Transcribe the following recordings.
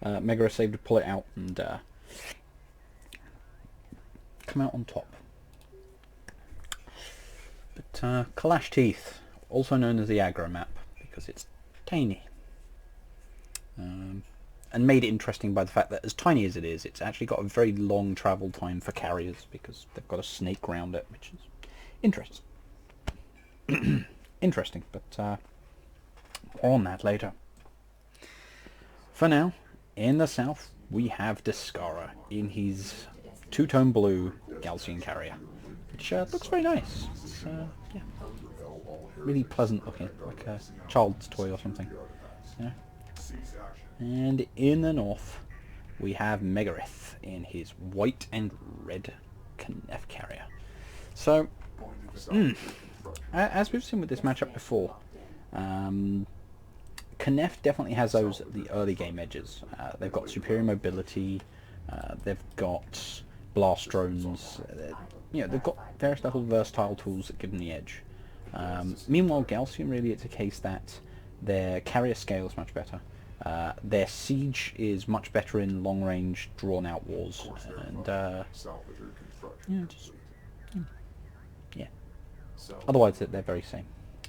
Megarith saved to pull it out and come out on top. But Kalash Teeth, also known as the aggro map, because it's tiny. And made it interesting by the fact that as tiny as it is, it's actually got a very long travel time for carriers, because they've got a snake around it, which is interesting. Interesting, but more on that later. For now, in the south, we have Discara in his two-tone blue Galcian carrier, which looks very nice. It's, yeah, really pleasant looking, like a child's toy or something. Yeah. And in the north, we have Megarith in his white and red Knef carrier. So, as we've seen with this matchup before, Knef definitely has those at the early game edges. They've got superior mobility, they've got blast drones, they've got various little versatile tools that give them the edge. Meanwhile, Galcian, really it's a case that their carrier scale is much better. Their siege is much better in long-range, drawn-out wars, and yeah. Otherwise, they're very same.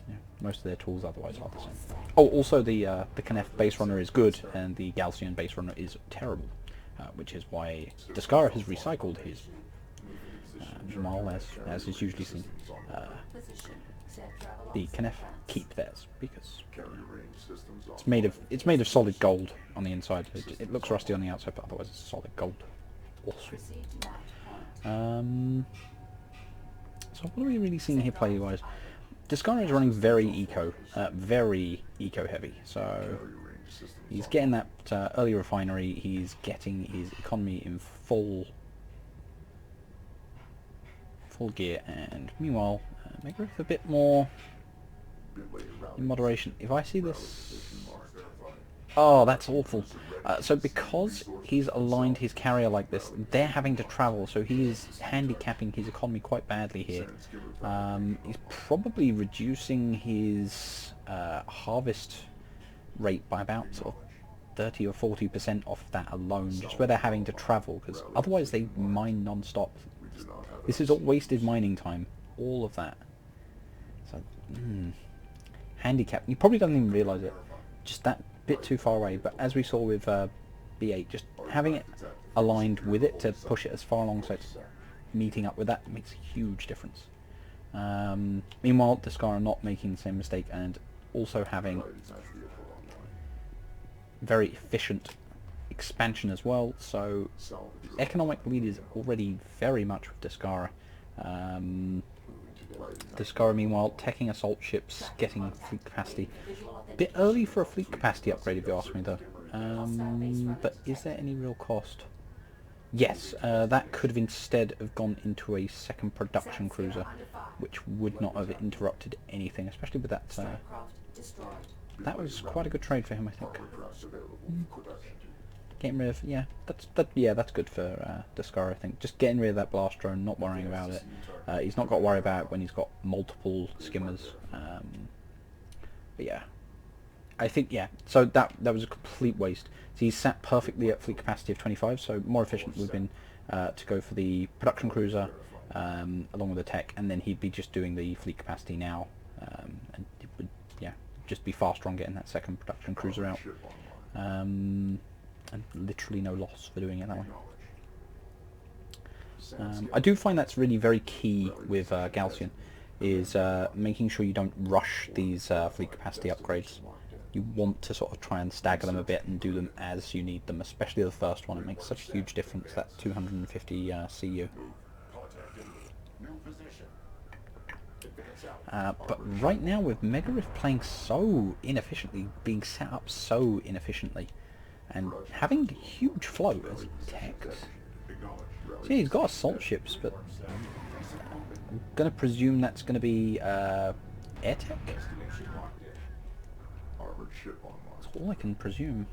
Yeah, most of their tools otherwise are the same. Oh, also the Knef base runner is good, and the Galcian base runner is terrible, which is why Discara has recycled his Jamal, as is usually seen. The Knef keep theirs because it's made of solid gold on the inside. It looks rusty on the outside, but otherwise it's solid gold. Awesome. So what are we really seeing here play-wise? Discara is running very eco heavy. So he's getting that early refinery. He's getting his economy in full gear, and meanwhile, Megarith a bit more in moderation. If I see this... Oh, that's awful. So because he's aligned his carrier like this, they're having to travel, so he is handicapping his economy quite badly here. He's probably reducing his harvest rate by about sort of 30 or 40% off that alone, just where they're having to travel, because otherwise they mine non-stop. This is all wasted mining time, all of that. So, handicap. You probably don't even realise it. Just that bit too far away. But as we saw with B8, just having it aligned with it to push it as far along so it's meeting up with that makes a huge difference. Meanwhile, Discara not making the same mistake and also having very efficient expansion as well. So economic lead is already very much with Discara. Discara, meanwhile, teching assault ships, getting fleet capacity. Bit early for a fleet capacity upgrade, if you ask me, though. But is there any real cost? Yes, that could have instead have gone into a second production cruiser, which would not have interrupted anything, especially with that. That was quite a good trade for him, I think. Getting rid of, that's good for Discara, I think. Just getting rid of that blast drone, not worrying about it. He's not got to worry about it when he's got multiple skimmers. But yeah, I think, so that was a complete waste. So he's sat perfectly at fleet capacity of 25, so more efficient would have been to go for the production cruiser along with the tech, and then he'd be just doing the fleet capacity now, and it would, just be faster on getting that second production cruiser out. And literally no loss for doing it that way. I do find that's really very key with Galcian, is making sure you don't rush these fleet capacity upgrades. You want to sort of try and stagger them a bit and do them as you need them, especially the first one. It makes such a huge difference, that 250 CU. But right now with Megarith playing so inefficiently, being set up so inefficiently, and having huge flow as techs. So yeah, he's got assault ships, but I'm going to presume that's going to be air tech? That's all I can presume.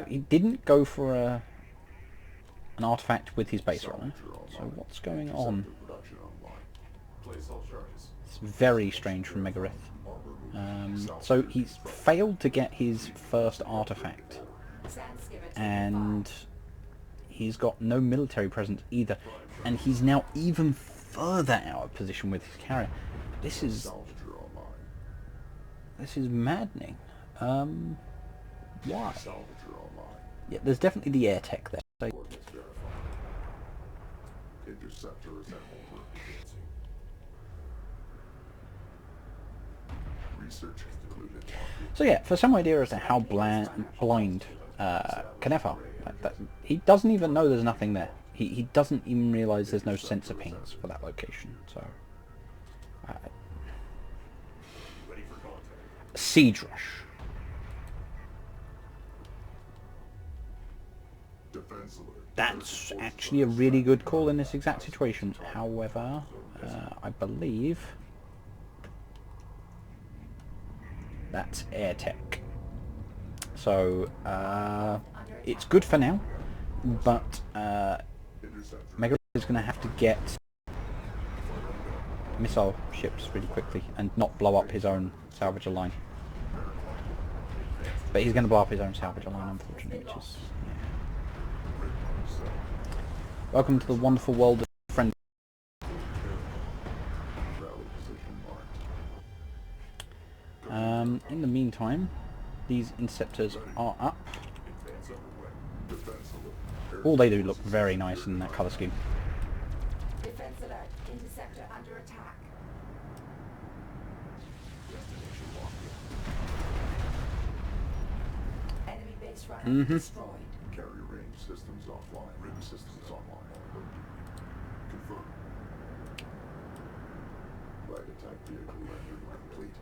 He didn't go for an artifact with his base runner, so what's going on? It's very strange from Megarith. So he's failed to get his first artifact, and he's got no military presence either, and he's now even further out of position with his carrier. This is maddening. Why? Yeah, there's definitely the air tech there. So yeah, for some idea as to how blind Kenneth are, he doesn't even know there's nothing there. He doesn't even realise there's no sensor pings for that location. So, Siege Rush. That's actually a really good call in this exact situation. However, I believe that's air tech. So it's good for now, but Mega is going to have to get missile ships really quickly and not blow up his own salvager line. But he's going to blow up his own salvager line, unfortunately, which is... Welcome to the wonderful world of friend. In the meantime, these interceptors are up. All they do look very nice in that colour scheme. Defense alert. Interceptor under attack. Enemy base runner destroyed. Carrier range systems offline. Rim systems online. Confirmed. Light attack vehicle rendered complete.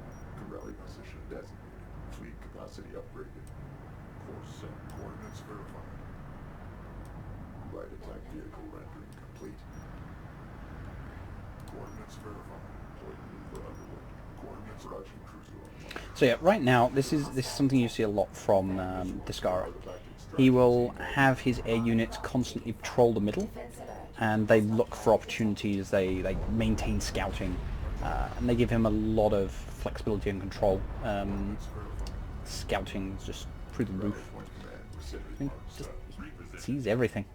Corelli position designated. Fleet capacity upgraded. Course set. Coordinates verified. Light attack vehicle rendering complete. Coordinates verified. Point for underway. Coordinates production cruiser online. So yeah, right now this is something you see a lot from Discara. He will have his air units constantly patrol the middle, and they look for opportunities. They maintain scouting, and they give him a lot of flexibility and control. Scouting is just through the roof. He sees everything.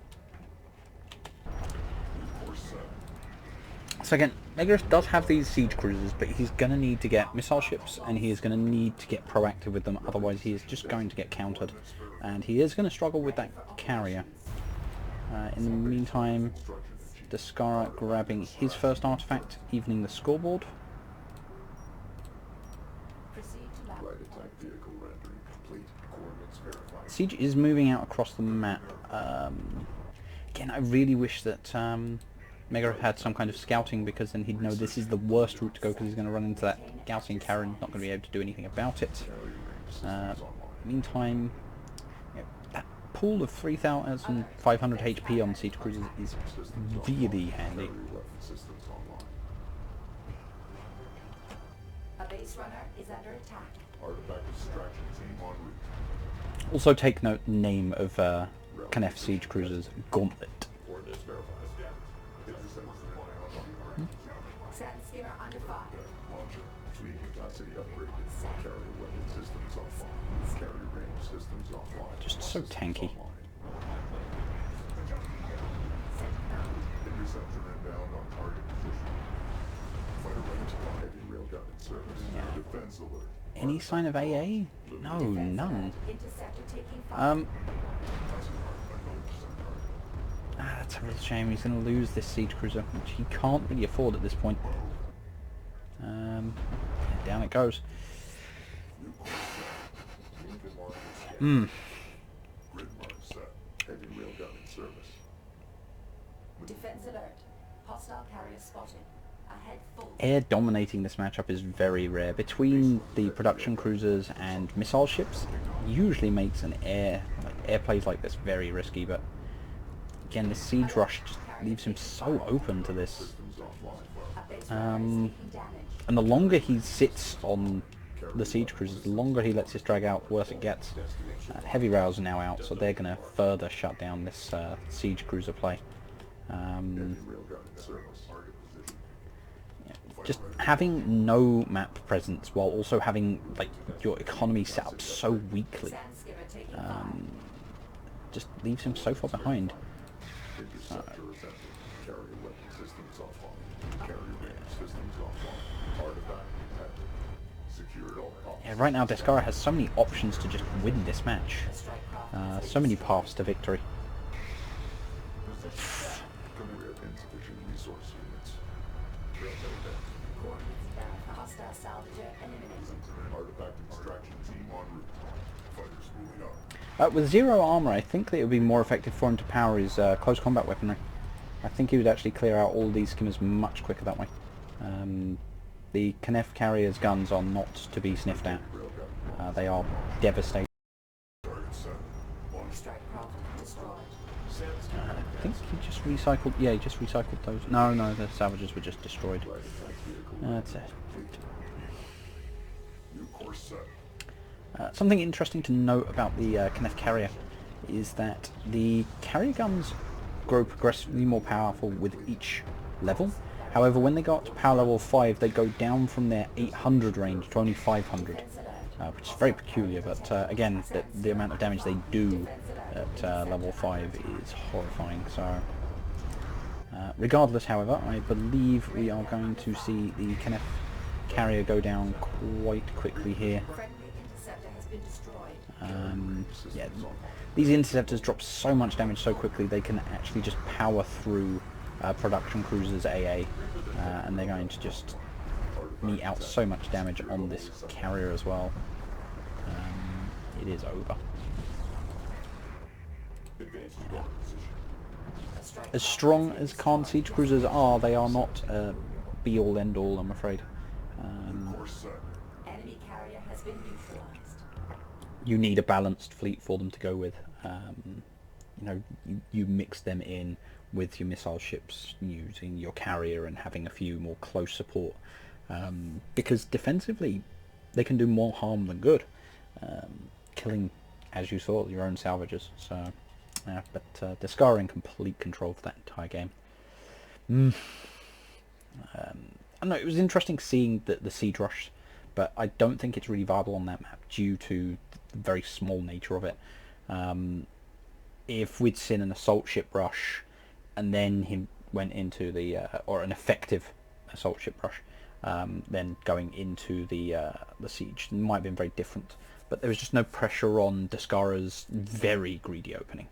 So again, Megarith does have these siege cruisers, but he's going to need to get missile ships, and he is going to need to get proactive with them, otherwise he is just going to get countered. And he is going to struggle with that carrier. In the meantime, Discara grabbing his first artifact, evening the scoreboard. Siege is moving out across the map. Again, I really wish that Megarith had some kind of scouting, because then he'd know this is the worst route to go, because he's going to run into that Gaussian carrier and not going to be able to do anything about it. Meantime, yeah, that pool of 3,500 HP on siege cruisers is really handy. A base runner is under attack. Artifact extraction team en route. Also take note, name of Kenneth siege cruisers, Gauntlet. Coordinates verified. Sand skimmer under fire. Launcher. Fleet capacity upgraded. Carrier weapon systems offline. Carrier range systems offline. Just so tanky. Interceptor inbound on target position. Fighter range on heavy railgun in service. Yeah. Defense alert. Any sign of AA? No, none. Interceptor taking fire. That's a real shame. He's going to lose this siege cruiser, which he can't really afford at this point. Down it goes. Grid mark set. Heavy railgun in service. Defense alert. Hostile carrier spotted. Ahead full. Air dominating this matchup is very rare. Between the production cruisers and missile ships, usually makes an air plays like this very risky, but again, this siege rush just leaves him so open to this. And the longer he sits on the siege cruisers, the longer he lets this drag out, the worse it gets. Heavy rails are now out, so they're going to further shut down this siege cruiser play. just having no map presence while also having like your economy set up so weakly Sand skimmer taking um, just leaves him so far behind. Interceptor assembled. Carrier weapon systems offline. Carrier range systems offline. Artifact detected. Secured all costs. Yeah, right now Descara has so many options to just win this match. the strike craft. So many paths to victory. We have insufficient resource units. Coordinates verified. Hostile salvager eliminated. Artifact extraction team en route. Fighters moving up. With zero armor, I think that it would be more effective for him to power his close combat weaponry. I think he would actually clear out all these skimmers much quicker that way. The Kneff carrier's guns are not to be sniffed at. They are devastating. Target set. On Strike craft destroyed. I think he just recycled... Yeah, he just recycled those. No, the salvages were just destroyed. That's it. new course set. Something interesting to note about the Kneff carrier is that the carrier guns grow progressively more powerful with each level. However, when they got to power level 5, they go down from their 800 range to only 500, which is very peculiar, but again, the amount of damage they do at level 5 is horrifying. So, regardless, however, I believe we are going to see the Kneff carrier go down quite quickly here. Friendly interceptor has been destroyed. Yeah, these interceptors drop so much damage so quickly they can actually just power through production cruisers AA, and they're going to just mete out so much damage on this carrier as well. It is over. As strong as Khan siege cruisers are, they are not be all end all, I'm afraid. Course set. Enemy carrier has been neutralized. You need a balanced fleet for them to go with. You know, you mix them in with your missile ships, using your carrier and having a few more close support, because defensively they can do more harm than good, killing, as you saw, your own salvagers. So, but Descara in complete control for that entire game. I don't know, it was interesting seeing the siege rush, but I don't think it's really viable on that map due to the very small nature of it. If we'd seen an assault ship rush and then he went into the or an effective assault ship rush, then going into the siege, it might have been very different. But there was just no pressure on Descara's very greedy opening,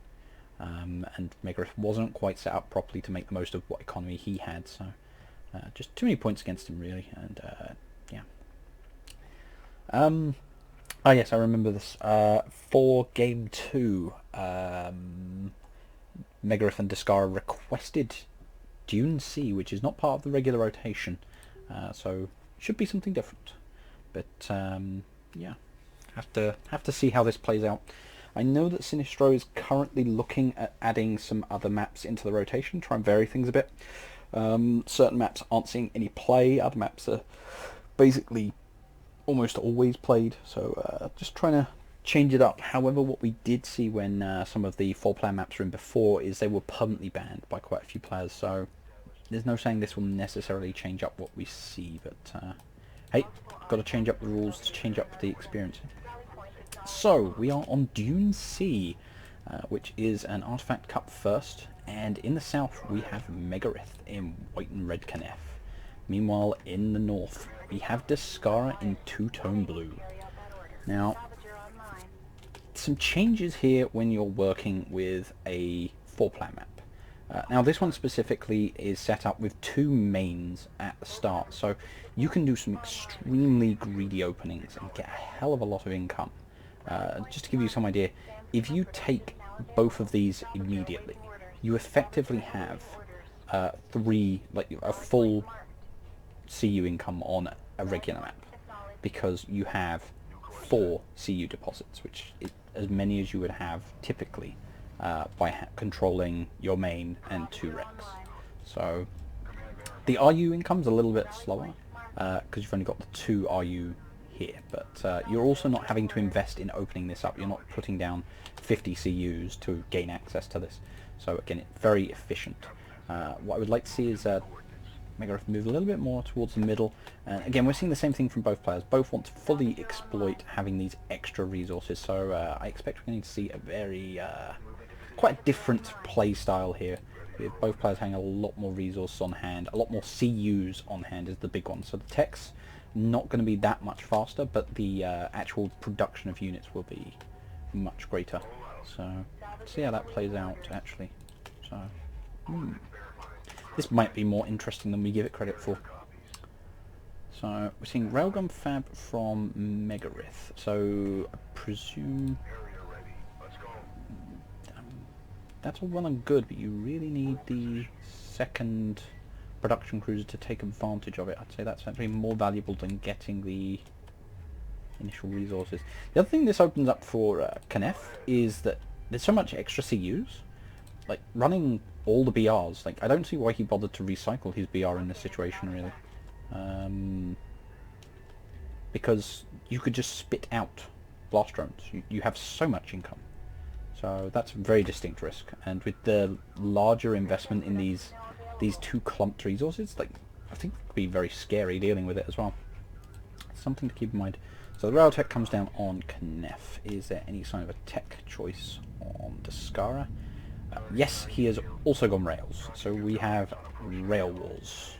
and Megarith wasn't quite set up properly to make the most of what economy he had. So just too many points against him, really. And yeah. Oh yes, I remember this. For game 2, Megarith and Descara requested Dune C, which is not part of the regular rotation, so should be something different. But yeah, have to see how this plays out. I know that Sinistro is currently looking at adding some other maps into the rotation, try and vary things a bit. Certain maps aren't seeing any play, other maps are basically almost always played, so just trying to change it up. However, what we did see when some of the 4-player maps were in before is they were permanently banned by quite a few players, so there's no saying this will necessarily change up what we see, but hey, got to change up the rules to change up the experience. So, we are on Dune C, which is an Artifact Cup first, and in the south we have Megarith in white and red Kneff. Meanwhile, in the north, we have Descara in two-tone blue. Now, some changes here when you're working with a 4-player map. Now, this one specifically is set up with 2 mains at the start, so you can do some extremely greedy openings and get a hell of a lot of income. Just to give you some idea, if you take both of these immediately, you effectively have a full CU income on a regular map, because you have 4 CU deposits, which is as many as you would have typically by controlling your main and 2 wrecks. So the RU income's a little bit slower because you've only got the 2 RU here, but you're also not having to invest in opening this up. You're not putting down 50 CUs to gain access to this. So again, it's very efficient. What I would like to see is Megarith move a little bit more towards the middle. Again, we're seeing the same thing from both players. Both want to fully exploit having these extra resources, so I expect we're going to see a very, quite a different play style here, with both players having a lot more resources on hand, a lot more CUs on hand is the big one. So the tech's not going to be that much faster, but the actual production of units will be much greater. So let's see how that plays out, actually. So, this might be more interesting than we give it credit for. So we're seeing Railgun Fab from Megarith. So I presume that's all well and good, but you really need the second production cruiser to take advantage of it. I'd say that's actually more valuable than getting the initial resources. The other thing this opens up for Knef is that there's so much extra CUs. Like, running all the BRs, like, I don't see why he bothered to recycle his BR in this situation, really. Because you could just spit out blast drones. You have so much income. So that's a very distinct risk. And with the larger investment in these two clumped resources, like, I think it could be very scary dealing with it as well. Something to keep in mind. So the rail tech comes down on Knef. Is there any sign of a tech choice on Descara? Yes, he has also gone rails. So we have rail wars.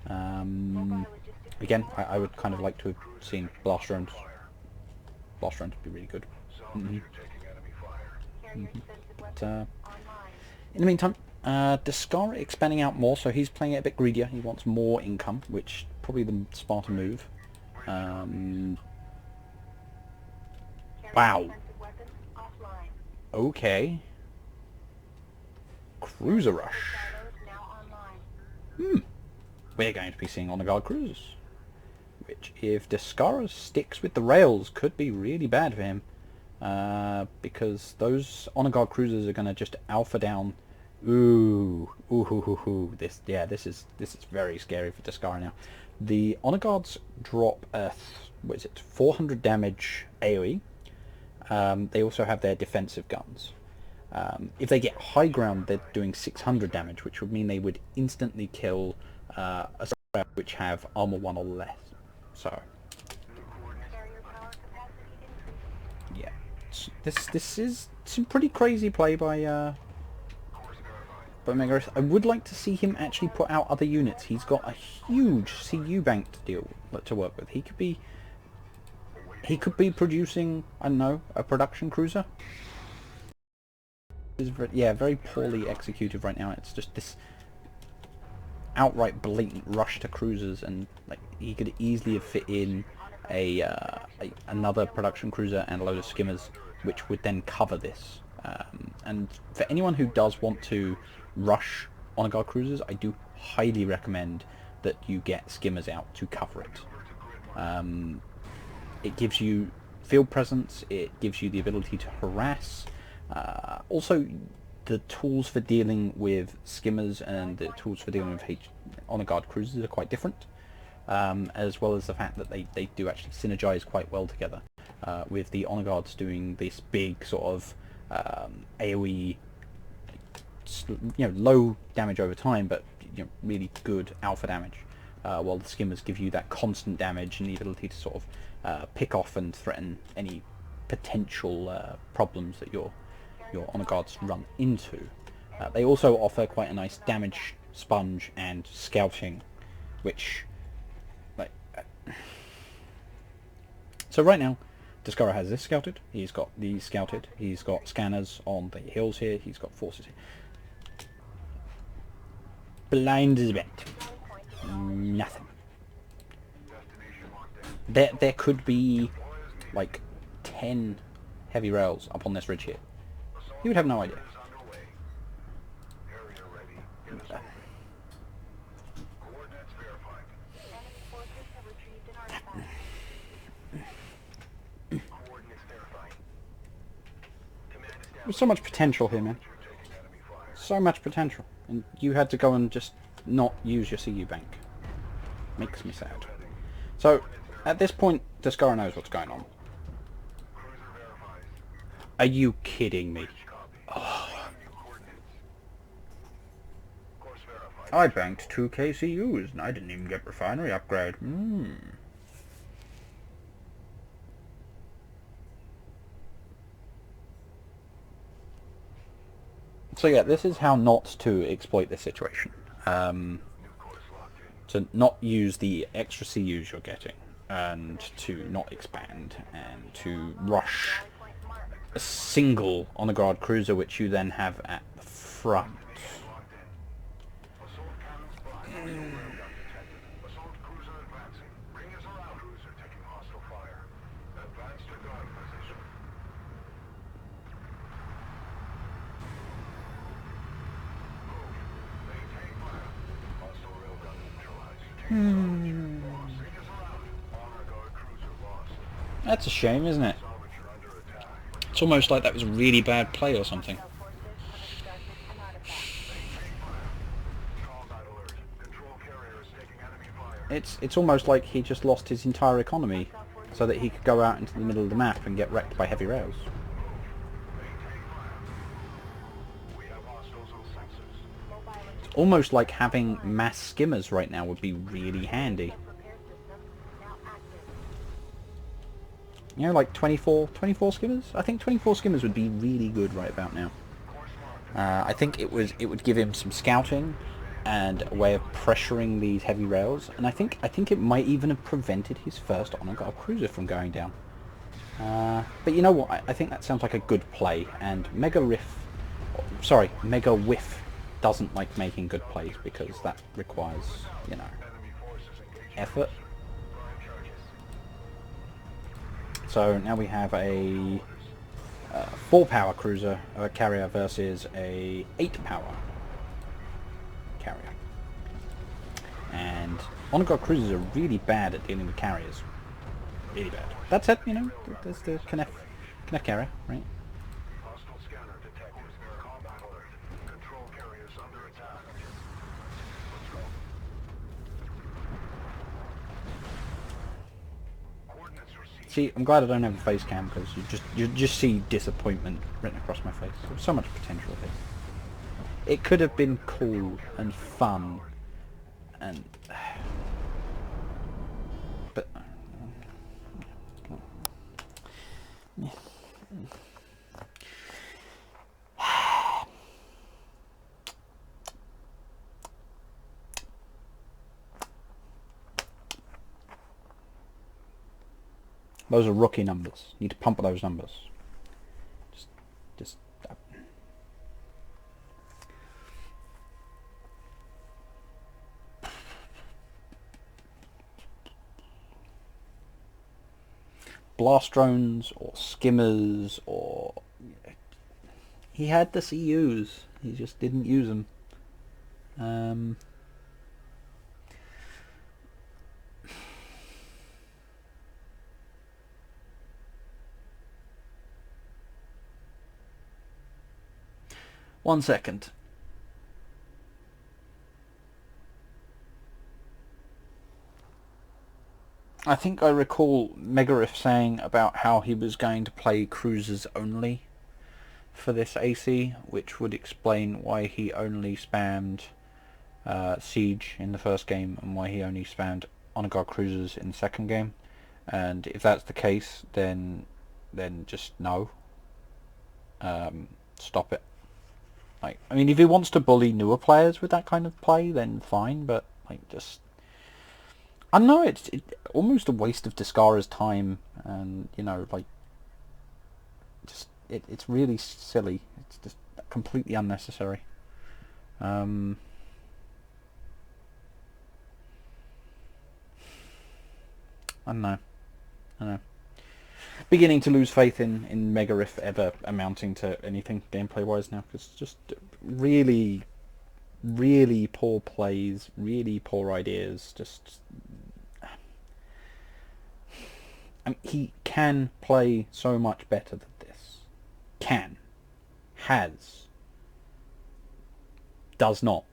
Again, I would kind of like to have seen blast drones. Blast drones would be really good. But, in the meantime, Descara expanding out more, so he's playing it a bit greedier. He wants more income, which probably the smarter move. Wow. Okay. Cruiser rush. We're going to be seeing honor guard cruisers, which, if Descara sticks with the rails, could be really bad for him, because those honor guard cruisers are going to just alpha down. This is very scary for Descara now. The honor guards drop what is it, 400 damage AoE. They also have their defensive guns. If they get high ground, they're doing 600 damage, which would mean they would instantly kill a square which have armor 1 or less. So, yeah, this is some pretty crazy play by Megarith. I would like to see him actually put out other units. He's got a huge CU bank to work with. He could be producing, I don't know, a production cruiser. Yeah, very poorly executed right now. It's just this outright blatant rush to cruisers, and like he could easily have fit in another production cruiser and a load of skimmers, which would then cover this. And for anyone who does want to rush honor guard cruisers, I do highly recommend that you get skimmers out to cover it. It gives you field presence. It gives you the ability to harass. Also, the tools for dealing with skimmers and the tools for dealing with honor guard cruisers are quite different, as well as the fact that they do actually synergize quite well together, with the honor guards doing this big sort of AoE, low damage over time, but really good alpha damage, while the skimmers give you that constant damage and the ability to sort of pick off and threaten any potential problems that your honor guards run into. They also offer quite a nice damage sponge and scouting, which, like, so right now Descara has this scouted, he's got these scouted, he's got scanners on the hills here, he's got forces here. Blind as a bat. Nothing. There could be like 10 heavy rails up on this ridge here. He would have no idea. There's so much potential here, man. So much potential. And you had to go and just not use your CU bank. Makes me sad. So, at this point, Descara knows what's going on. Are you kidding me? Oh. I banked 2 KCUs and I didn't even get refinery upgrade. So yeah, this is how not to exploit this situation. To not use the extra CUs you're getting, and to not expand, and to rush a single on-the-guard cruiser which you then have at the front. That's a shame, isn't it? It's almost like that was a really bad play or something. It's almost like he just lost his entire economy so that he could go out into the middle of the map and get wrecked by heavy rails. It's almost like having mass skimmers right now would be really handy. You know, like 24 skimmers? I think 24 skimmers would be really good right about now. I think it would give him some scouting and a way of pressuring these heavy rails, and I think it might even have prevented his first honor guard cruiser from going down. But you know what? I think that sounds like a good play, and Mega Whiff doesn't like making good plays because that requires, you know, effort. So now we have a 4-power cruiser carrier versus a 8-power carrier. And honor guard cruisers are really bad at dealing with carriers. Really bad. That said, you know, there's the Kniff carrier, right? See, I'm glad I don't have a face cam because you just see disappointment written across my face. There's so much potential here. It could have been cool and fun, and but those are rookie numbers. You need to pump those numbers. Just. Blast drones or skimmers, or he had the CUs. He just didn't use them. 1 second. I think I recall Megarif saying about how he was going to play cruisers only for this AC, which would explain why he only spammed Siege in the first game and why he only spammed honor guard cruisers in the second game. And if that's the case, then just no. Stop it. Like, I mean, if he wants to bully newer players with that kind of play, then fine. But like, just I don't know. It's almost a waste of Discara's time, and you know, like, just it's really silly. It's just completely unnecessary. I don't know. Beginning to lose faith in Megarif ever amounting to anything gameplay wise now, because just really poor plays, really poor ideas. Just I mean, he can play so much better than this. Has, does not.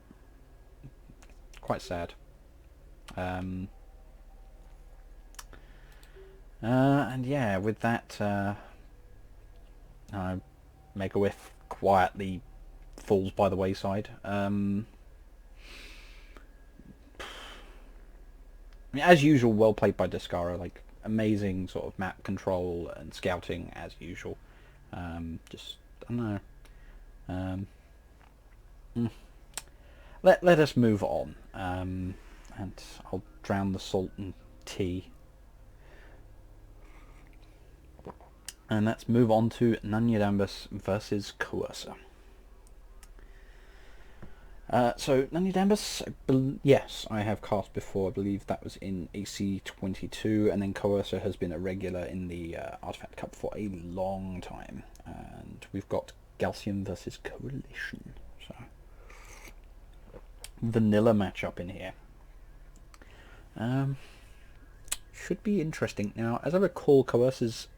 Quite sad. And yeah, with that, Mega Whiff quietly falls by the wayside. mean, as usual, well played by Descara. Like, amazing sort of map control and scouting as usual. Just, I don't know. Let us move on. And I'll drown the salt in tea. And let's move on to Nanyadambus versus Coercer. So Nanyadambus, yes, I have cast before. I believe that was in AC22, and then Coercer has been a regular in the Artifact Cup for a long time. And we've got Galcian versus Coalition. So vanilla matchup in here. Should be interesting. Now, as I recall, Coercer's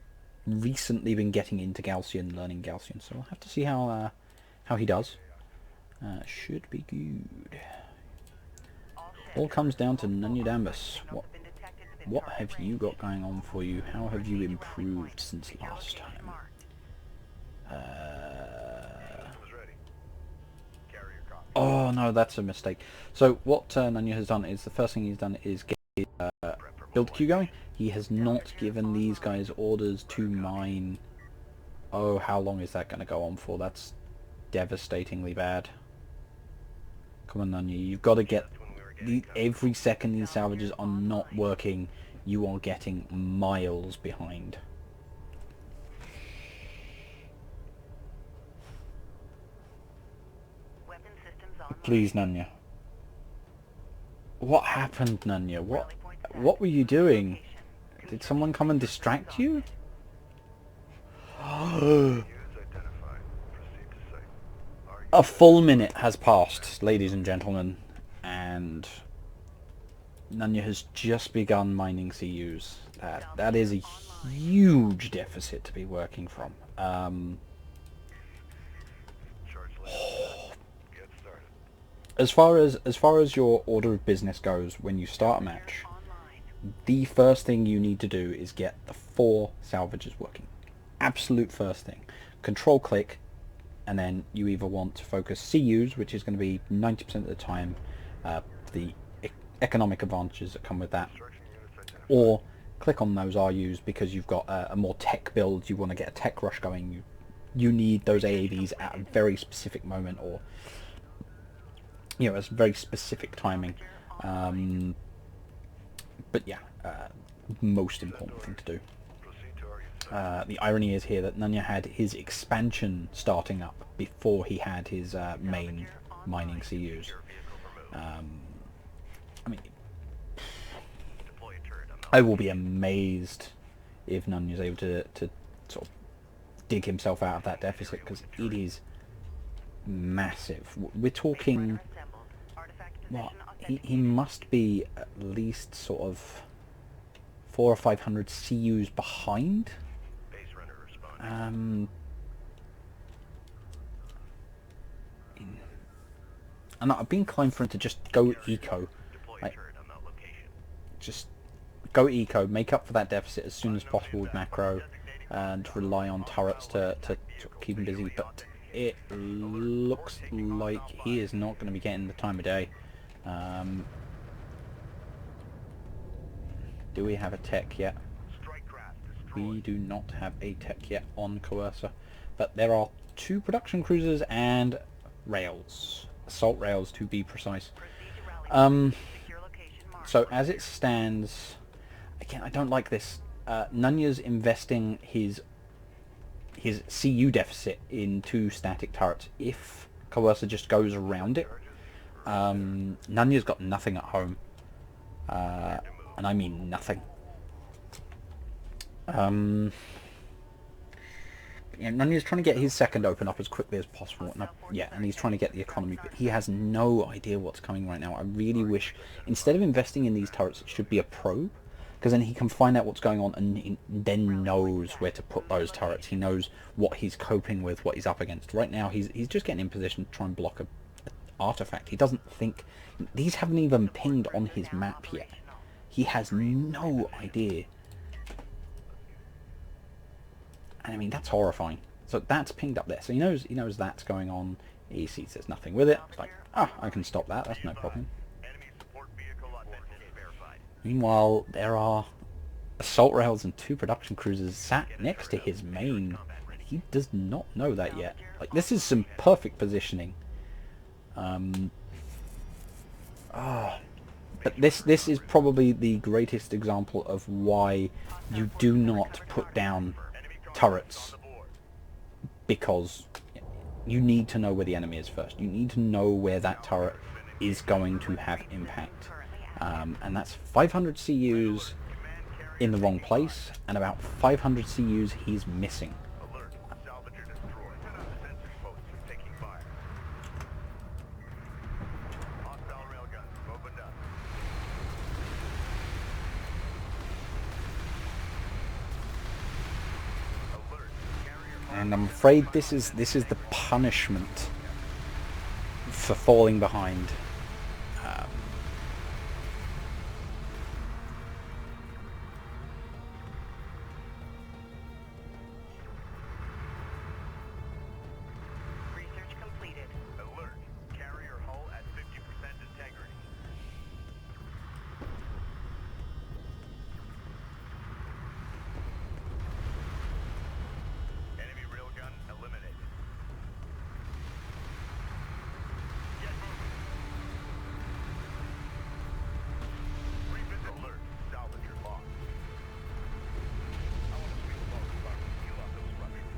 recently been getting into Galcian, learning Galcian, so we'll have to see how he does. Should be good. All comes down to Nanyadambus. What have you got going on for you? How have you improved since last time? Oh no, that's a mistake. So what Nanya has done is, the first thing he's done is get his build queue going. He has not given these guys orders to mine. Oh, how long is that going to go on for? That's devastatingly bad. Come on, Nanya, you've got to get... every second these salvages are not working, you are getting miles behind. Please, Nanya. What happened, Nanya? What were you doing? Did someone come and distract you? A full minute has passed, ladies and gentlemen, and Nanya has just begun mining CUs. That is a huge deficit to be working from. As far as your order of business goes, when you start a match, the first thing you need to do is get the 4 salvages working. Absolute first thing. Control click, and then you either want to focus CUs, which is going to be 90% of the time, the economic advantages that come with that, or click on those RUs because you've got a more tech build, you want to get a tech rush going, you need those AAVs at a very specific moment, or it's very specific timing. But yeah, most important thing to do. The irony is here that Nanya had his expansion starting up before he had his main mining CUs. I mean, I will be amazed if Nanya's able to sort of dig himself out of that deficit, because it is massive. We're talking, what, he must be at least sort of 400 or 500 CUs behind. And I've been inclined for him to just go eco, like, just go eco, make up for that deficit as soon as possible with macro, and rely on turrets to keep him busy. But it looks like he is not going to be getting the time of day. Do we have a tech yet? We do not have a tech yet on Coercer, but there are 2 production cruisers and rails, assault rails to be precise. So as it stands, again, I don't like this. Nanya's investing his CU deficit in 2 static turrets. If Coercer just goes around it, Nanya's got nothing at home, and I mean nothing. Nanya's trying to get his second open up as quickly as possible, and he's trying to get the economy, but he has no idea what's coming right now. I really wish, instead of investing in these turrets, it should be a probe, because then he can find out what's going on and he then knows where to put those turrets. He knows what he's coping with, what he's up against. Right now, he's just getting in position to try and block a artifact. He doesn't think... These haven't even pinged on his map yet. He has no idea. And I mean, that's horrifying. So that's pinged up there. So he knows that's going on. He sees there's nothing with it. It's like, I can stop that. That's no problem. Meanwhile, there are assault rails and 2 production cruisers sat next to his main. He does not know that yet. Like, this is some perfect positioning. But this is probably the greatest example of why you do not put down turrets, because you need to know where the enemy is first. You need to know where that turret is going to have impact. And that's 500 CUs in the wrong place, and about 500 CUs he's missing. And I'm afraid this is the punishment for falling behind. Research completed. Alert. Carrier hull at 50% integrity. Enemy railgun eliminated. Get moving. Revisit. Alert. Salvage your loss. I want to sweep above the front and peel off those structures.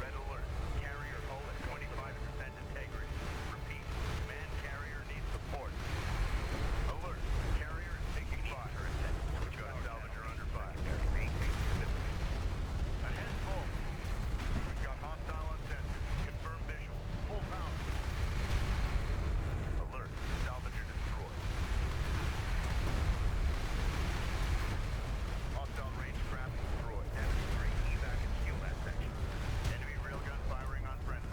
Red alert. Carrier hull at 25% integrity. Repeat. Man carrier needs support. Alert. Carrier is taking fire. We've got salvager under fire. Ahead full. We've got hostile on sensors. Confirm visual. Full power. Alert. Salvager destroyed. Hostile range craft destroyed. Enemy 3 evac and shield that section. Enemy railgun firing on friendly.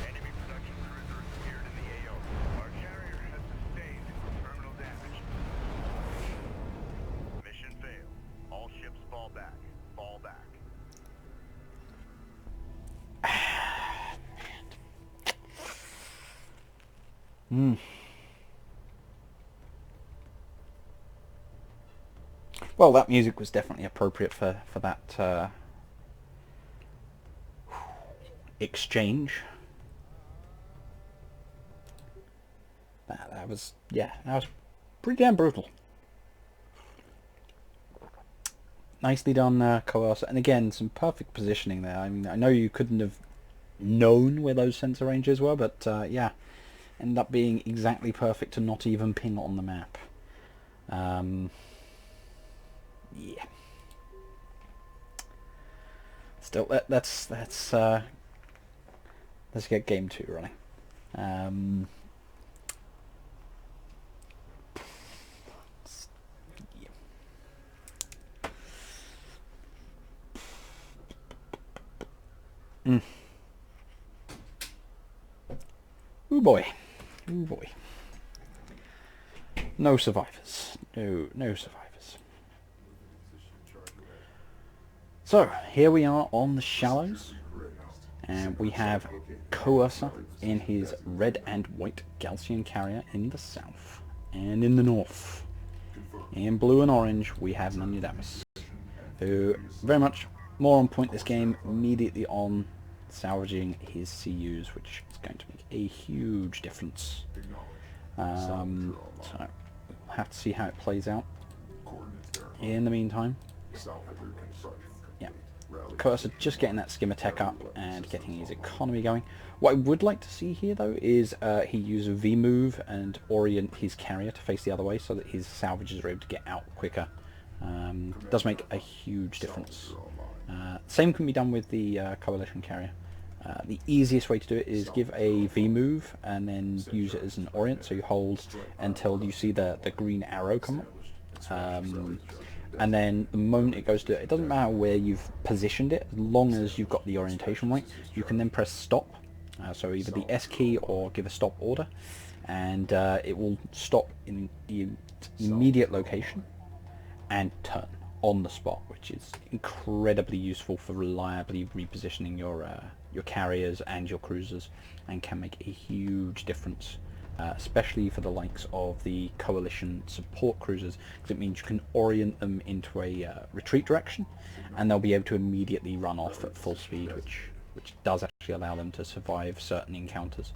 Enemy production cruiser appeared in the AO. Our carrier has sustained terminal damage. Mission failed. All ships fall back. Fall back. Well, that music was definitely appropriate for that exchange. That was, yeah, that was pretty damn brutal. Nicely done, Coercer. And again, some perfect positioning there. I mean, I know you couldn't have known where those sensor ranges were, but yeah, ended up being exactly perfect to not even ping on the map. Yeah. Still, let's get game 2 running. Ooh boy. Ooh boy. No survivors. No survivors. So, here we are on the shallows. And we have Coercer in his red and white Galcian carrier in the south. And in the north, in blue and orange, we have Nanyadamas, who very much more on point this game, immediately on salvaging his CUs, which is going to make a huge difference. So we'll have to see how it plays out. In the meantime, yeah, Coercer just getting that skimmer tech up and getting his economy going. What I would like to see here, though, is he use a V-move and orient his carrier to face the other way so that his salvages are able to get out quicker. Does make a huge difference. Same can be done with the coalition carrier. The easiest way to do it is give a V-move and then use it as an orient, so you hold until you see the green arrow come up. And then the moment it goes to it, doesn't matter where you've positioned it, as long as you've got the orientation right, you can then press stop. So either the S key or give a stop order, and it will stop in the immediate location and turn. on the spot, which is incredibly useful for reliably repositioning your carriers and your cruisers, and can make a huge difference, especially for the likes of the coalition support cruisers, because it means you can orient them into a retreat direction, and they'll be able to immediately run off at full speed, which does actually allow them to survive certain encounters,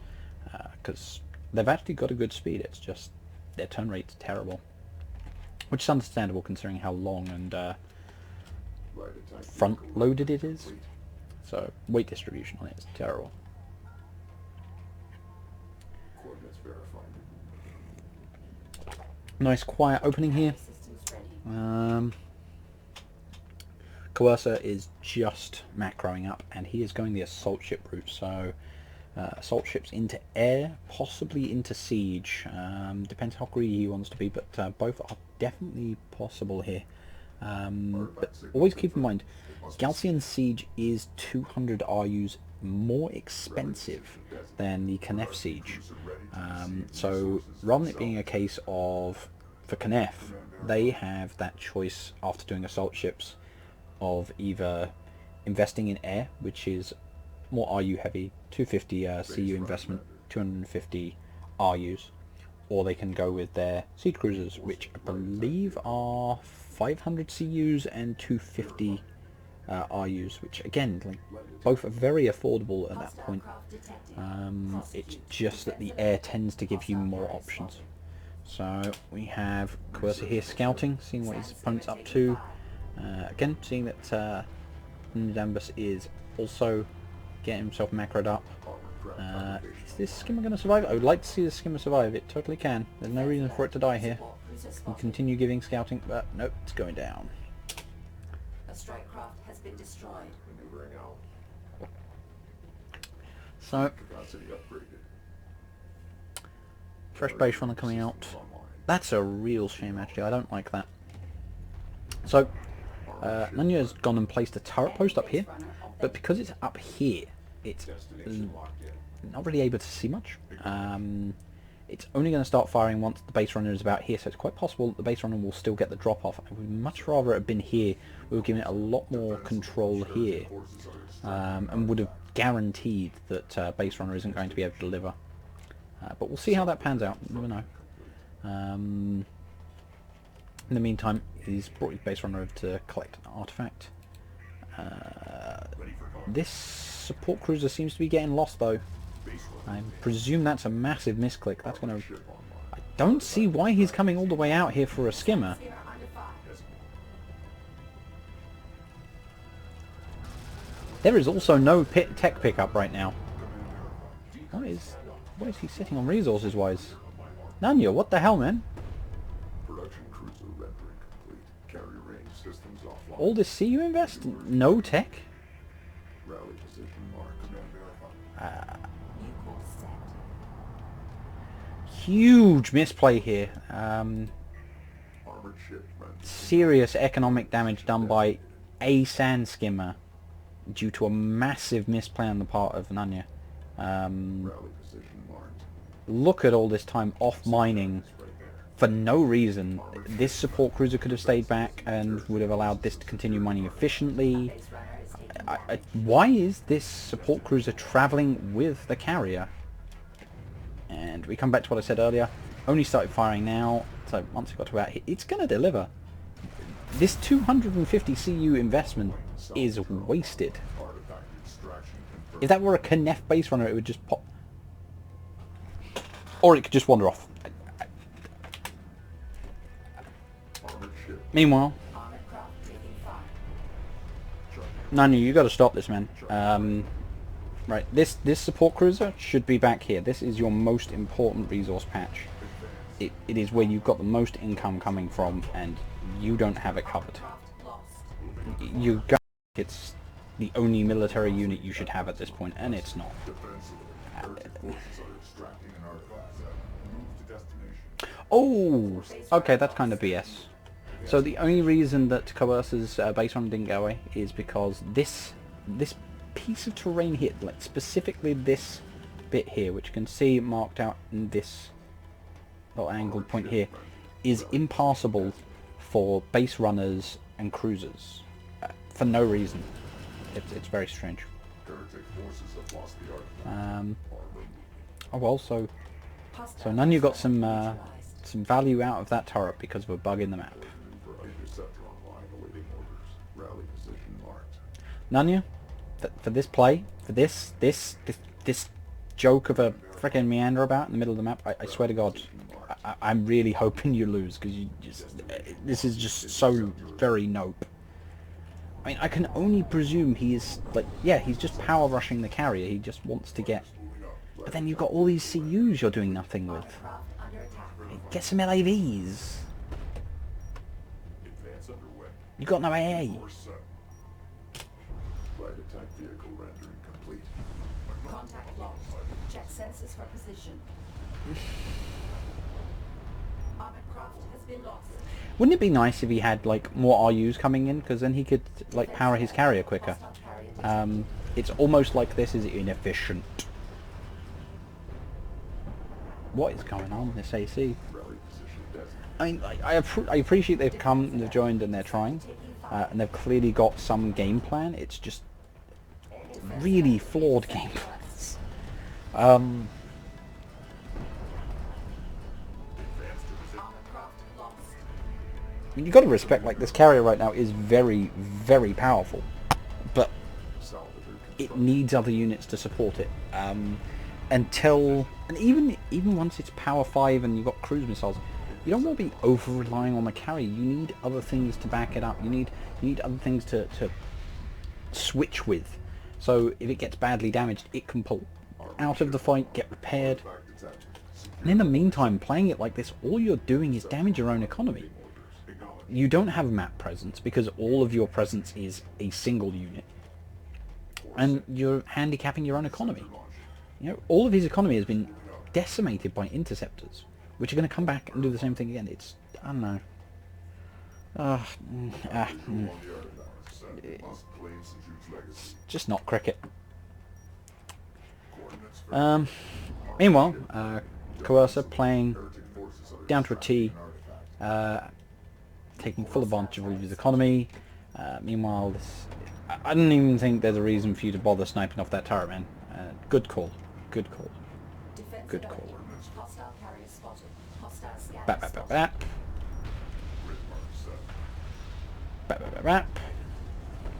because they've actually got a good speed. It's just their turn rate's terrible, which is understandable considering how long and front-loaded it is. So weight distribution on it is terrible. Coordinates verified. Nice quiet opening here. Systems ready. Coercer is just macroing up, and he is going the assault ship route. So assault ships into air, possibly into siege. Depends how greedy he wants to be, but both are definitely possible here. But always keep in mind, Galcian Siege is 200 RUs more expensive than the Knef Siege. So rather than it being a case of, for Knef, they have that choice after doing assault ships of either investing in air, which is more RU heavy, 250 CU investment, 250 RUs, or they can go with their siege cruisers, which I believe are 500 CUs and 250 RUs, which again, like, both are very affordable at that Hostile point. craft detected. It's just that the air tends to give you more options. So we have Coercer here scouting, seeing what his opponent's up to. Again, seeing that Nidambus is also getting himself macroed up. Is this skimmer going to survive? I would like to see this skimmer survive. It totally can. There's no reason for it to die here. Support cruiser We'll spotted. continue giving scouting, but nope, it's going down. A strike craft has been destroyed. Maneuvering out. So, Capacity upgraded. fresh base runner coming out. Systems online. That's a real shame, actually. I don't like that. So, Nunya has gone and placed a turret post up here, but because it's up here, it's not really able to see much. It's only going to start firing once the base runner is about here, so it's quite possible that the base runner will still get the drop off. I would much rather it have been here. We were giving it a lot more control here, and would have guaranteed that base runner isn't going to be able to deliver. But we'll see how that pans out. You never know. In the meantime, he's brought his base runner over to collect an artifact. This support cruiser seems to be getting lost, though. I presume that's a massive misclick. That's going to... I don't see why he's coming all the way out here for a skimmer. Sphere under fire. There is also no tech pickup right now. What is he sitting on resources-wise? Nanya, what the hell, man? Production cruiser rendering complete. Carrier range systems offline. All this CU invest? No tech? Rally position mark. Command verified. New course set. Huge misplay here. Armored ship. Serious economic damage done by a sand skimmer due to a massive misplay on the part of Nanya. Rally position marked. Look at all this time off mining Right there. for no reason. This support cruiser could have stayed back and would have allowed this to continue mining efficiently. Base runner is taking Why is this support cruiser travelling with the carrier? And we come back to what I said earlier. Only started firing now, so once it got to about here, it's going to deliver. This 250 CU investment is wasted. Artifact extraction confirmed. If that were a Knef base runner, it would just pop. Or it could just wander off. Armored ship. Meanwhile, armored craft taking fire. Nanya, you got to stop this, man. Right, this support cruiser should be back here. This is your most important resource patch. It is where you've got the most income coming from, and you don't have it covered. Craft lost. You go. It's the only military unit you should have at this point, and it's not. Defensively. Earth forces are extracting an artifact. Move to destination. Oh, okay, that's kind of BS. So the only reason that Coercer's base run didn't go away is because this piece of terrain here, like specifically this bit here, which you can see marked out in this little angled point here, is impassable for base runners and cruisers for no reason. It's very strange. Heretic forces have lost the artifact. Oh well, so none you got some value out of that turret because of a bug in the map. Interceptor online awaiting orders. Rally position marked. Nanya, for this play, for this joke of a frickin' meander about in the middle of the map, I swear to God, I'm really hoping you lose because this is just so very nope. I mean, I can only presume he is like, yeah, he's just power rushing the carrier. He just wants to get. But then you've got all these CUs you're doing nothing with. Get some LAVs. Advance underway. You got no AA. Course set. Light attack vehicle rendering complete. Contact locked. Check sensors for position. Armored craft has been lost. Wouldn't it be nice if he had like more RUs coming in, because then he could like power his carrier quicker. It's almost like this is inefficient. What is going on this AC? Rally position designated. I mean, I appreciate they've come and they've joined and they're trying, and they've clearly got some game plan. It's just really flawed game plans. Armored craft lost. I mean, you got to respect, like, this carrier right now is very, very powerful, but Salvage it needs other units to support it. And even once it's power 5 and you've got cruise missiles, you don't want to be over relying on the carrier. You need other things to back it up. You need other things to switch with. So if it gets badly damaged, it can pull out of the fight, get repaired. artifact detected. And in the meantime, playing it like this, all you're doing is damage your own economy. Acknowledge. You don't have map presence because all of your presence is a single unit, and you're handicapping your own economy. You know, all of his economy has been decimated by interceptors, which are going to come back and do the same thing again. It's, I don't know. On the artifact set. Must claim Seju's legacy. Just not cricket. Coordinates Meanwhile, Coercer playing Heretic forces are down to a T, extracting artifact. taking full advantage of his economy. Meanwhile, I don't even think there's a reason for you to bother sniping off that turret, man. Good call. Good call. Defensive Good call. area. Hostile carrier spotted. Hostile scanner Bap, bap, bap, spotted. bap. Grid mark set. Bap, bap, bap, bap.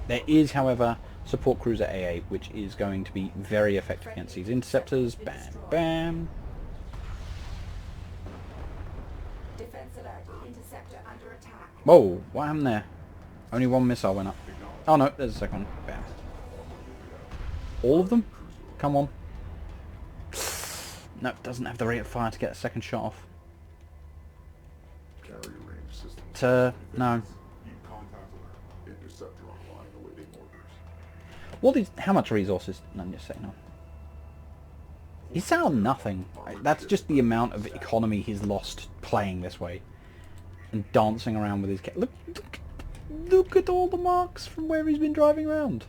There is, however, support cruiser AA, which is going to be very effective against these interceptors. Bam, bam. Defense alert. Interceptor under attack. Whoa, what happened there? Only one missile went up. Oh no, there's a second one. Bam. All of them? Come on. No, it doesn't have the rate of fire to get a second shot off. Carrier range system. No. Need contact alert. Interceptor online awaiting orders. What is? How much resources? No, I'm just saying no. He's out nothing. That's just the amount of economy he's lost playing this way and dancing around with his. Look at all the marks from where he's been driving around.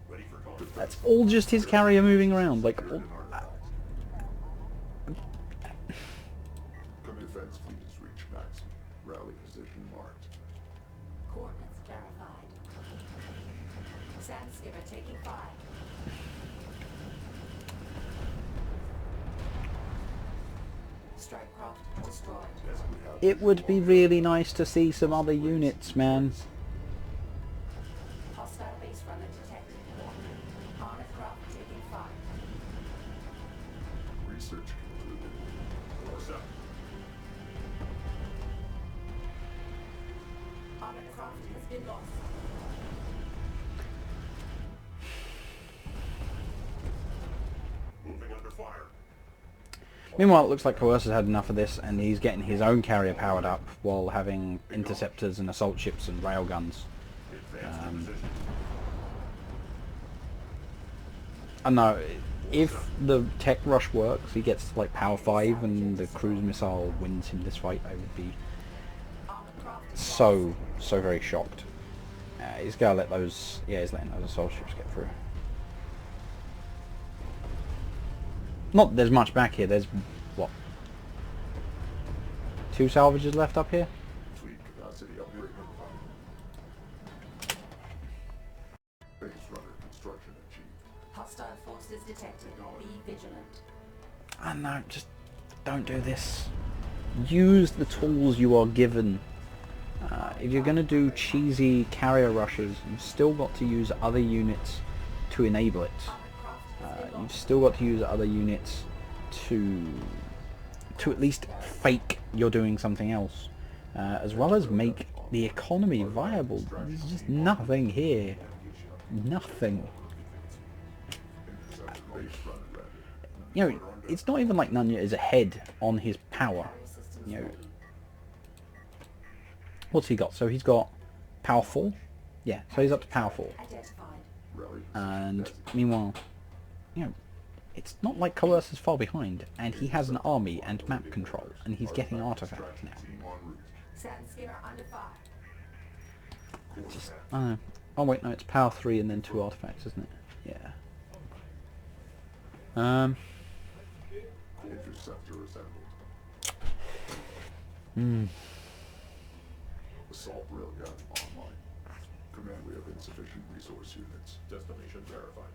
Ready for contact. That's all just his carrier moving around. Like, all, Defense fleet has reached maximum. Rally position marked. Coordinates verified. Sand skipper taking fire. Strike craft destroyed. Yes, we have. it would be really nice to see some other units, man. Hostile base runner detected. Armored craft taking fire. Research concluded. Course up. Armored craft has been lost. Moving under fire. Meanwhile, it looks like Coercer's had enough of this, and he's getting his own carrier powered up while having interceptors and assault ships and railguns. Advance to position. I don't know, if the tech rush works, he gets like power 5 and the cruise missile wins him this fight, I would be Armored craft so very shocked. He's gotta let those, yeah, he's letting those assault ships get through. Not there's much back here, there's, what, 2 salvages left up here? Fleet capacity upgrade. Monsters detected. Be vigilant. No, just don't do this. Use the tools you are given. If you're going to do cheesy carrier rushes, you've still got to use other units to enable it. You've still got to use other units to at least fake you're doing something else, as well as make the economy viable. There's just nothing here. Nothing. You know, it's not even like Nunya is ahead on his power. You know, what's he got? So he's got power 4? Yeah, so he's up to power 4. And meanwhile, you know, it's not like Coerce is far behind, and he has an army and map control, and he's getting artifacts now. Just, I don't know. Oh wait, no, it's power 3 and then 2 artifacts, isn't it? Yeah. Interceptor assembled. Assault railgun online. Command, we have insufficient resource units. Destination verified.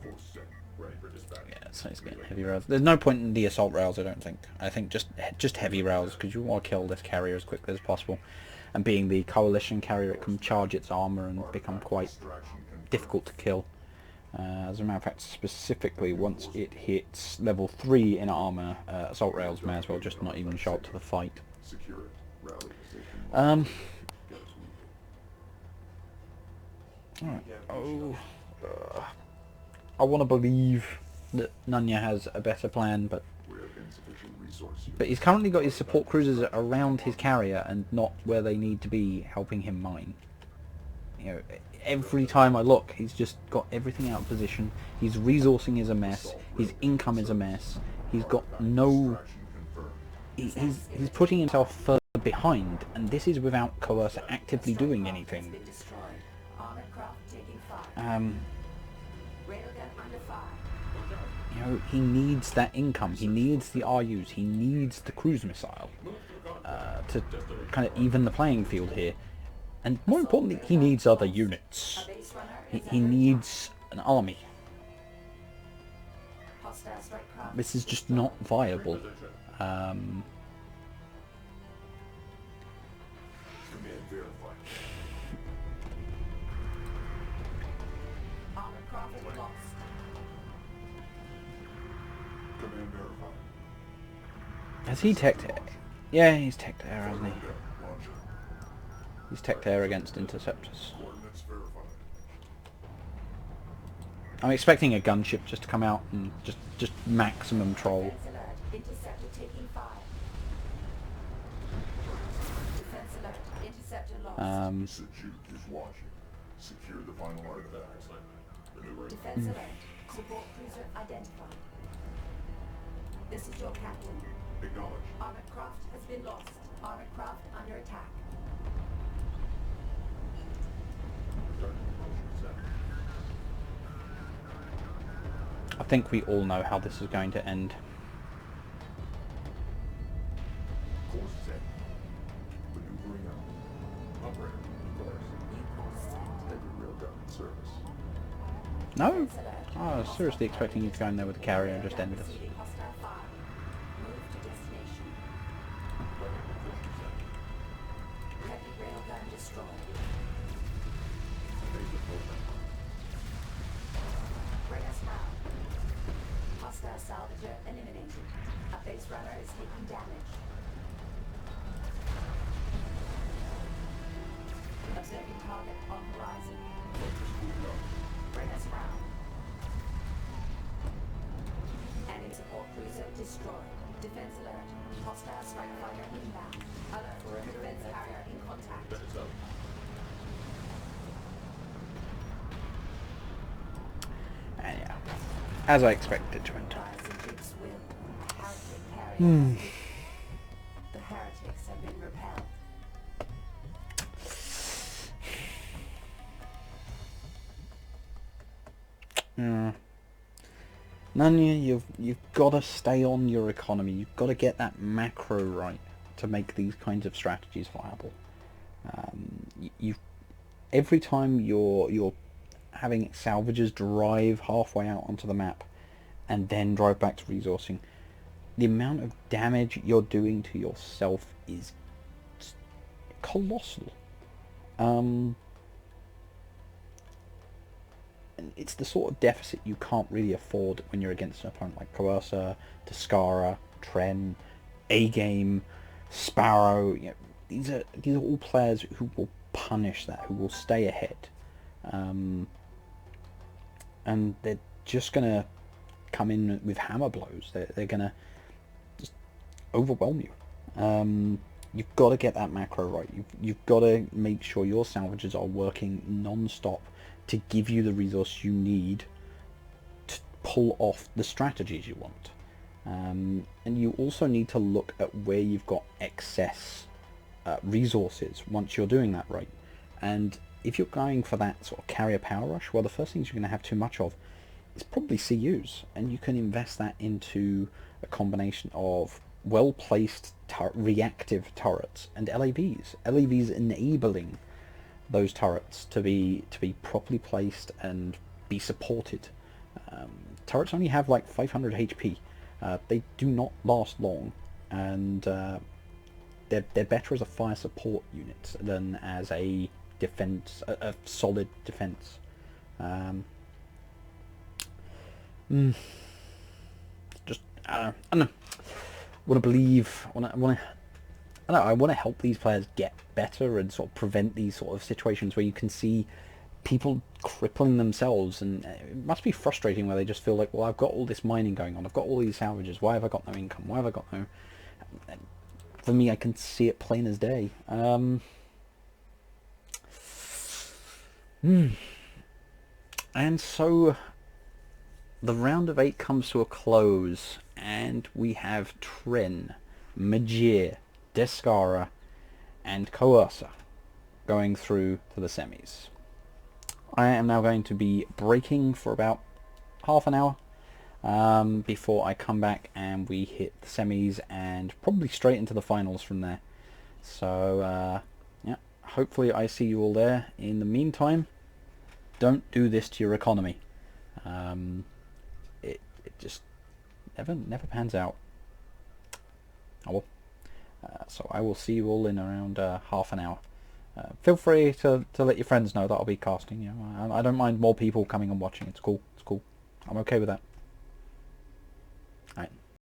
Course set. Ready for dispatch. Yeah, so he's getting heavy rails. There's no point in the assault rails, I don't think. I think just heavy rails, because you want to kill this carrier as quickly as possible. And being the coalition carrier, it can charge its armor and become quite difficult to kill. As a matter of fact, specifically, once it hits level 3 in armor, assault rails may as well just not even show up to the fight. Alright. Oh. I want to believe that Nunya has a better plan, but he's currently got his support cruisers around his carrier and not where they need to be helping him mine. You know, every time I look, he's just got everything out of position. His resourcing is a mess. His income is a mess. He's got no... He's putting himself further behind, and this is without Coercer actively doing anything. You know, he needs that income. He needs the RUs. He needs the cruise missile to kind of even the playing field here. And more importantly, he needs other units. He needs an army. This is just not viable. Has he teched air? Yeah, he's teched air, hasn't he? He's teched air against interceptors. I'm expecting a gunship just to come out and just maximum troll. Secure the final artifacts. Defense alert. Support cruiser identified. This is your captain. Acknowledge. Armored craft has been lost. Armored craft under attack. I think we all know how this is going to end. Course set. Maneuvering out. Operator, course. New course set. Heavy railgun in service. No? I was seriously expecting you to go in there with the carrier and just end this. Receiving hostile fire. Move to destination. Heavy railgun destroyed. Major program. Bring us now. Hostile salvager eliminated. A base runner is taking damage. Observing target on horizon. Bring us round. Enemy support cruiser destroyed. Defense alert. Hostile strike fighter inbound. Alert for a defense carrier in contact. And yeah, as I expected to end. Byzantine's will. Heretic carrier. The heretics have been repelled. Yeah. Nunya, you've got to stay on your economy. You've got to get that macro right to make these kinds of strategies viable. Every time you're having salvagers drive halfway out onto the map and then drive back to resourcing, the amount of damage you're doing to yourself is colossal. And it's the sort of deficit you can't really afford when you're against an opponent like Coercer, Descara, Tren, A-Game, Sparrow. You know, these are all players who will punish that, who will stay ahead. And they're just going to come in with hammer blows. They're going to just overwhelm you. You've got to get that macro right. You've got to make sure your salvagers are working non-stop to give you the resource you need to pull off the strategies you want. And you also need to look at where you've got excess resources once you're doing that right. And if you're going for that sort of carrier power rush, well, the first things you're going to have too much of is probably CUs, and you can invest that into a combination of well-placed reactive turrets and LAVs. LAVs enabling those turrets to be properly placed and be supported. Turrets only have like 500 HP. They do not last long, and they're better as a fire support unit than as a defense, a solid defense. Just I don't know. I want to help these players get better and sort of prevent these sort of situations where you can see people crippling themselves, and it must be frustrating where they just feel like, well, I've got all this mining going on, I've got all these salvages, why have I got no income, why have I got no... For me, I can see it plain as day. And so the round of 8 comes to a close, and we have Tren, Magir, Descara, and Coercer going through to the semis. I am now going to be breaking for about half an hour before I come back and we hit the semis and probably straight into the finals from there. So yeah, hopefully I see you all there. In the meantime, don't do this to your economy. It just never pans out. Oh well. So I will see you all in around half an hour. Feel free to let your friends know that I'll be casting. You know, I don't mind more people coming and watching. It's cool. I'm okay with that.